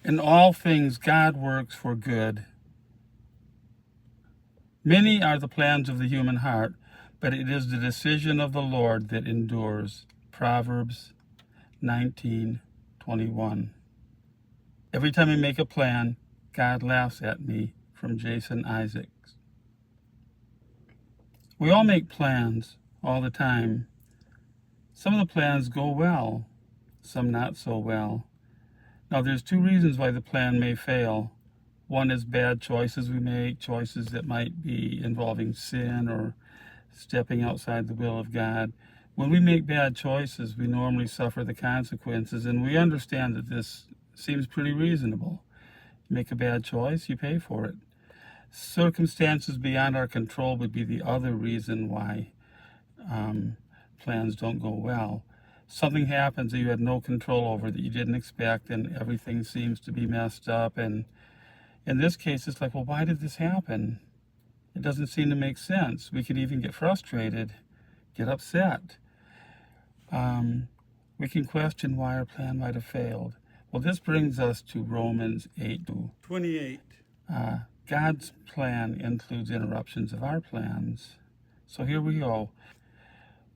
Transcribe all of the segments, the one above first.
In all things, God works for good. Many are the plans of the human heart, but it is the decision of the Lord that endures. Proverbs 19:21. Every time I make a plan, God laughs at me. From Jason Isaacs. We all make plans all the time. Some of the plans go well, some not so well. Now, there's two reasons why the plan may fail. One is bad choices we make, choices that might be involving sin or stepping outside the will of God. When we make bad choices, we normally suffer the consequences, and we understand that this seems pretty reasonable. You make a bad choice, you pay for it. Circumstances beyond our control would be the other reason why plans don't go well. Something happens that you had no control over, that you didn't expect, and everything seems to be messed up. And in this case, it's like, well, why did this happen? It doesn't seem to make sense. We could even get frustrated, get upset. We can question why our plan might have failed. Well, this brings us to Romans 8:28. God's plan includes interruptions of our plans. So here we go.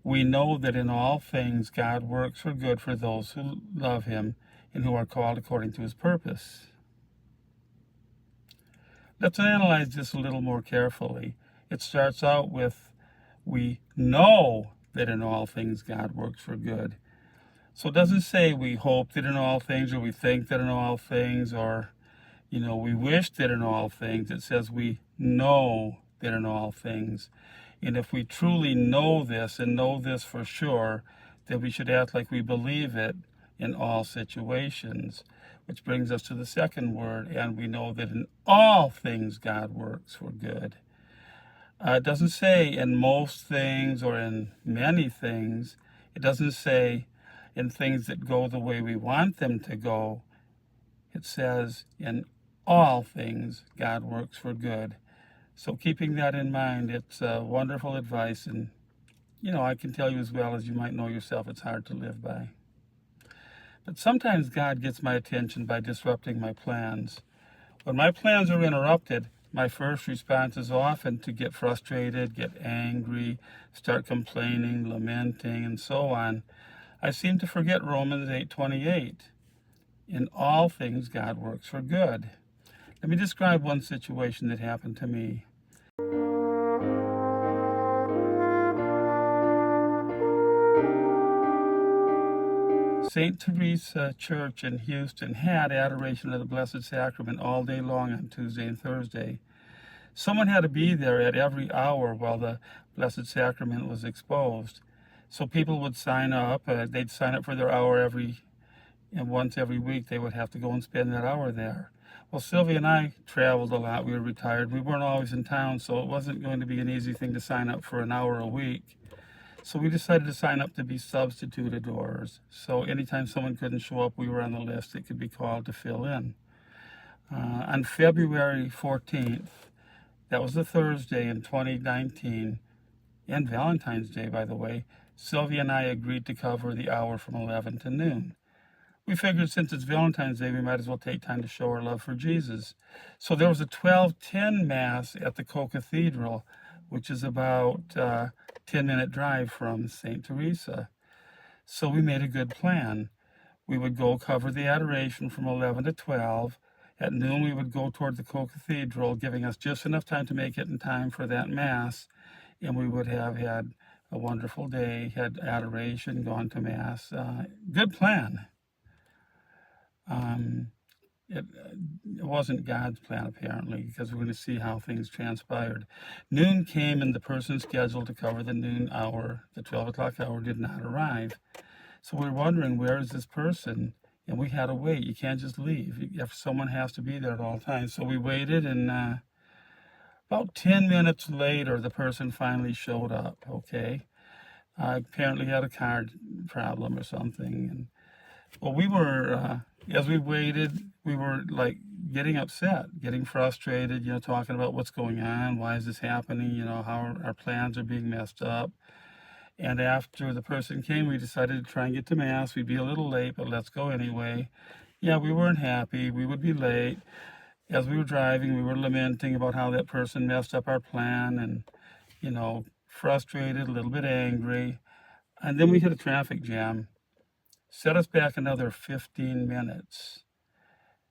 We know that in all things God works for good for those who love him and who are called according to his purpose. Let's analyze this a little more carefully. It starts out with, we know that in all things God works for good. So it doesn't say we hope that in all things, or we think that in all things, or we wish that in all things. It says we know that in all things. And if we truly know this and know this for sure, then we should act like we believe it in all situations. Which brings us to the second word, and we know that in all things God works for good. It doesn't say in most things or in many things. It doesn't say in things that go the way we want them to go. It says in all things God works for good. So keeping that in mind, it's wonderful advice. And, I can tell you as well as you might know yourself, it's hard to live by. But sometimes God gets my attention by disrupting my plans. When my plans are interrupted, my first response is often to get frustrated, get angry, start complaining, lamenting, and so on. I seem to forget Romans 8:28. In all things, God works for good. Let me describe one situation that happened to me. St. Teresa Church in Houston had adoration of the Blessed Sacrament all day long on Tuesday and Thursday. Someone had to be there at every hour while the Blessed Sacrament was exposed. So people would sign up. They'd sign up for their hour and once every week they would have to go and spend that hour there. Well, Sylvia and I traveled a lot. We were retired. We weren't always in town, so it wasn't going to be an easy thing to sign up for an hour a week. So we decided to sign up to be substitute adorers. So anytime someone couldn't show up, we were on the list. It could be called to fill in. On February 14th, that was a Thursday in 2019, and Valentine's Day, by the way, Sylvia and I agreed to cover the hour from 11 to noon. We figured since it's Valentine's Day, we might as well take time to show our love for Jesus. So there was a 12:10 Mass at the Co-Cathedral, which is about a 10-minute drive from St. Teresa. So we made a good plan. We would go cover the adoration from 11 to 12. At noon, we would go toward the Co-Cathedral, giving us just enough time to make it in time for that Mass. And we would have had a wonderful day, had adoration, gone to Mass. Good plan. It wasn't God's plan, apparently, because we're going to see how things transpired. Noon came, and the person scheduled to cover the noon hour, the 12 o'clock hour, did not arrive. So we were wondering, where is this person? And we had to wait. You can't just leave. If someone has to be there at all times. So we waited, and about 10 minutes later, the person finally showed up, okay? Apparently had a car problem or something. And well, we were, as we waited, we were like getting upset, getting frustrated, talking about what's going on, why is this happening, how our plans are being messed up. And after the person came, we decided to try and get to Mass. We'd be a little late, but let's go anyway. Yeah, we weren't happy. We would be late. As we were driving, we were lamenting about how that person messed up our plan and, frustrated, a little bit angry. And then we hit a traffic jam, set us back another 15 minutes.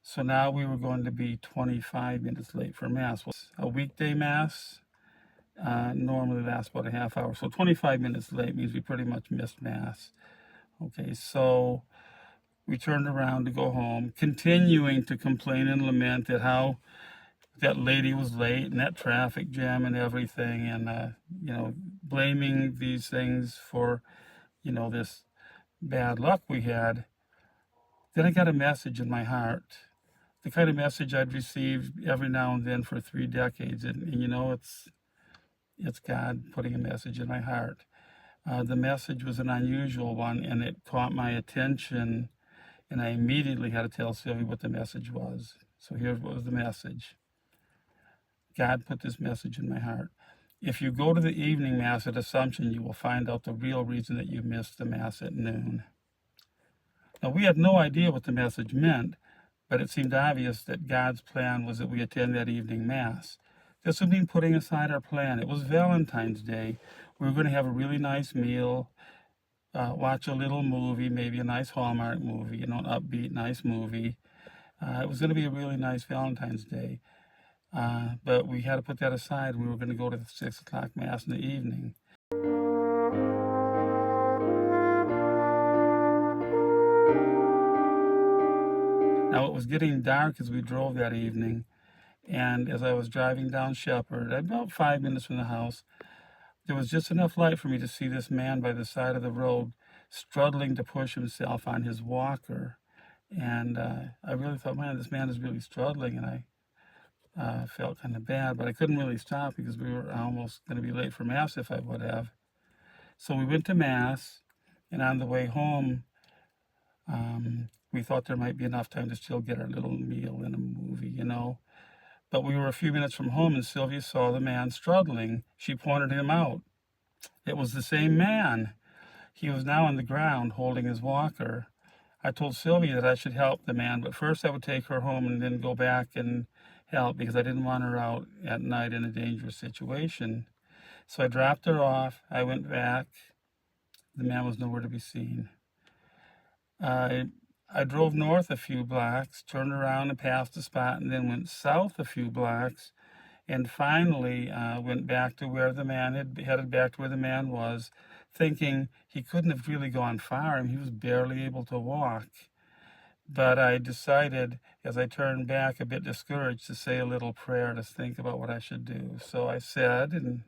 So now we were going to be 25 minutes late for Mass. A weekday Mass normally lasts about a half hour. So 25 minutes late means we pretty much missed Mass. Okay, so we turned around to go home, continuing to complain and lament at how that lady was late and that traffic jam and everything, and blaming these things for this bad luck we had. Then I got a message in my heart, the kind of message I'd received every now and then for 3 decades, and it's God putting a message in my heart. The message was an unusual one, and it caught my attention, and I immediately had to tell Sylvia what the message was. So here's what was the message. God put this message in my heart. If you go to the evening Mass at Assumption, you will find out the real reason that you missed the Mass at noon. Now, we had no idea what the message meant, but it seemed obvious that God's plan was that we attend that evening Mass. This would mean putting aside our plan. It was Valentine's Day. We were going to have a really nice meal, watch a little movie, maybe a nice Hallmark movie, an upbeat, nice movie. It was going to be a really nice Valentine's Day. But we had to put that aside. We were going to go to the 6 o'clock Mass in the evening. Now, it was getting dark as we drove that evening, and as I was driving down Shepherd, about 5 minutes from the house, there was just enough light for me to see this man by the side of the road struggling to push himself on his walker. And I really thought, man, this man is really struggling, and I felt kind of bad, but I couldn't really stop because we were almost going to be late for Mass if I would have. So we went to Mass, and on the way home, we thought there might be enough time to still get our little meal and a movie, But we were a few minutes from home, and Sylvia saw the man struggling. She pointed him out. It was the same man. He was now on the ground holding his walker. I told Sylvia that I should help the man, but first I would take her home and then go back and help because I didn't want her out at night in a dangerous situation. So I dropped her off. I went back. The man was nowhere to be seen. I drove north a few blocks, turned around and passed the spot, and then went south a few blocks, and finally went back to where the man headed back to where the man was, thinking he couldn't have really gone far, and he was barely able to walk. But I decided, as I turned back, a bit discouraged, to say a little prayer to think about what I should do. So I said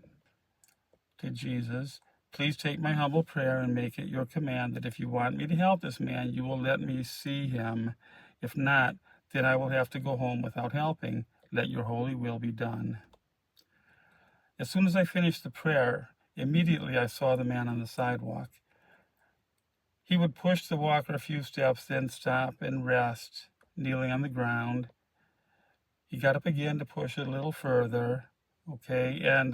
to Jesus, please take my humble prayer and make it your command that if you want me to help this man, you will let me see him. If not, then I will have to go home without helping. Let your holy will be done. As soon as I finished the prayer, immediately I saw the man on the sidewalk. He would push the walker a few steps, then stop and rest, kneeling on the ground. He got up again to push it a little further, and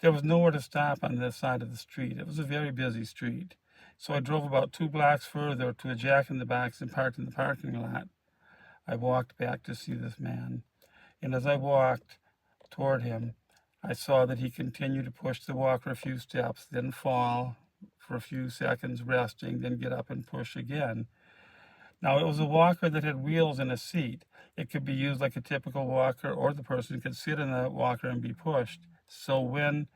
there was nowhere to stop on this side of the street. It was a very busy street. So I drove about 2 blocks further to a Jack-in-the-Box and parked in the parking lot. I walked back to see this man. And as I walked toward him, I saw that he continued to push the walker a few steps, then fall for a few seconds, resting, then get up and push again. Now, it was a walker that had wheels and a seat. It could be used like a typical walker, or the person could sit in the walker and be pushed. So when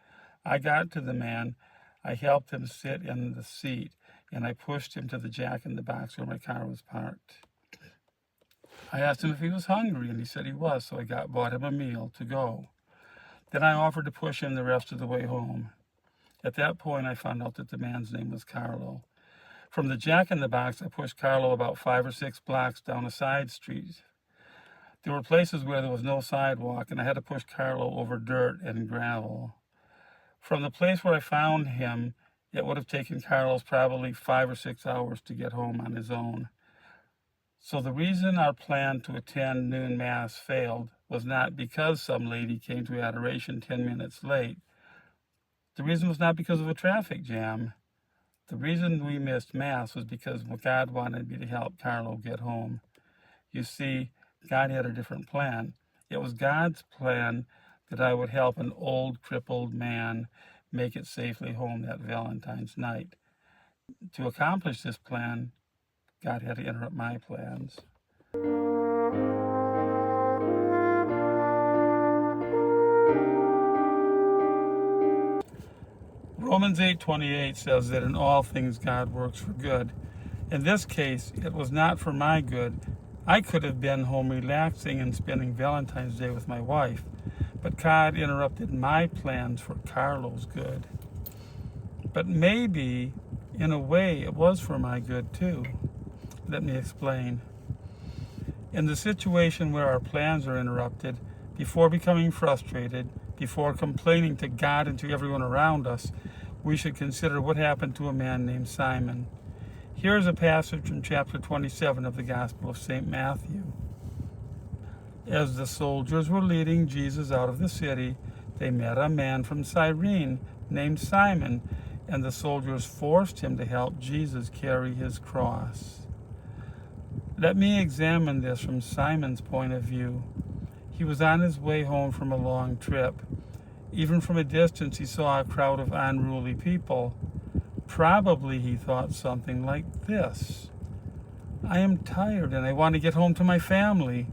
I got to the man, I helped him sit in the seat, and I pushed him to the Jack-in-the-Box where my car was parked. I asked him if he was hungry, and he said he was, so I bought him a meal to go. Then I offered to push him the rest of the way home. At that point, I found out that the man's name was Carlo. From the Jack-in-the-Box, I pushed Carlo about 5 or 6 blocks down a side street. There were places where there was no sidewalk, and I had to push Carlo over dirt and gravel. From the place where I found him, it would have taken Carlos probably 5 or 6 hours to get home on his own. So the reason our plan to attend noon Mass failed was not because some lady came to adoration 10 minutes late. The reason was not because of a traffic jam. The reason we missed Mass was because God wanted me to help Carlo get home. You see, God had a different plan. It was God's plan that I would help an old, crippled man make it safely home that Valentine's night. To accomplish this plan, God had to interrupt my plans. Romans 8:28 says that in all things God works for good. In this case, it was not for my good. I could have been home relaxing and spending Valentine's Day with my wife, but God interrupted my plans for Carlo's good. But maybe, in a way, it was for my good too. Let me explain. In the situation where our plans are interrupted, before becoming frustrated, before complaining to God and to everyone around us, we should consider what happened to a man named Simon. Here's a passage from chapter 27 of the Gospel of St. Matthew. As the soldiers were leading Jesus out of the city, they met a man from Cyrene named Simon, and the soldiers forced him to help Jesus carry his cross. Let me examine this from Simon's point of view. He was on his way home from a long trip. Even from a distance, he saw a crowd of unruly people. Probably he thought something like this: I am tired and I want to get home to my family,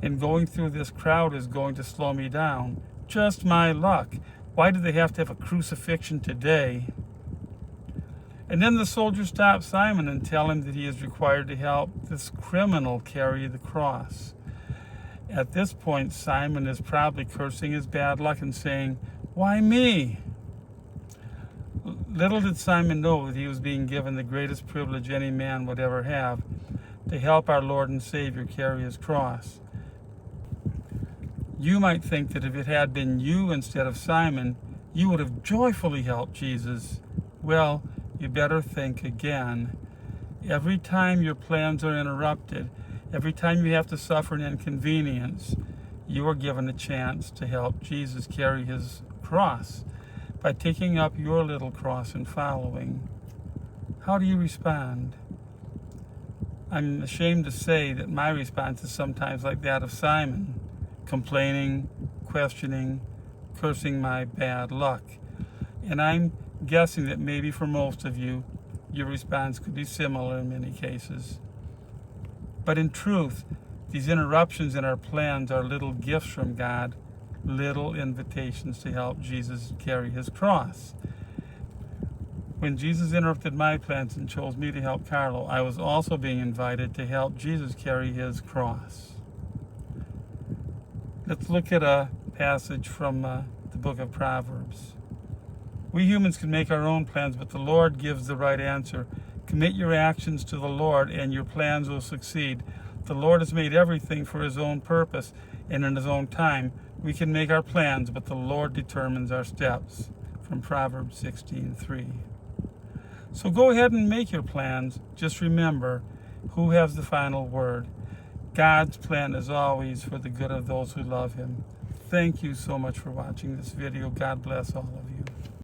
and going through this crowd is going to slow me down. Just my luck. Why do they have to have a crucifixion today? And then the soldiers stop Simon and tell him that he is required to help this criminal carry the cross. At this point, Simon is probably cursing his bad luck and saying, "Why me?" Little did Simon know that he was being given the greatest privilege any man would ever have, to help our Lord and Savior carry his cross. You might think that if it had been you instead of Simon, you would have joyfully helped Jesus. Well, you better think again. Every time your plans are interrupted, every time you have to suffer an inconvenience, you are given a chance to help Jesus carry his cross by taking up your little cross and following. How do you respond? I'm ashamed to say that my response is sometimes like that of Simon, complaining, questioning, cursing my bad luck. And I'm guessing that maybe for most of you, your response could be similar in many cases. But in truth, these interruptions in our plans are little gifts from God, little invitations to help Jesus carry his cross. When Jesus interrupted my plans and chose me to help Carlo, I was also being invited to help Jesus carry his cross. Let's look at a passage from the book of Proverbs. We humans can make our own plans, but the Lord gives the right answer. Commit your actions to the Lord, and your plans will succeed. The Lord has made everything for his own purpose and in his own time. We can make our plans, but the Lord determines our steps. From Proverbs 16:3. So go ahead and make your plans. Just remember, who has the final word? God's plan is always for the good of those who love him. Thank you so much for watching this video. God bless all of you.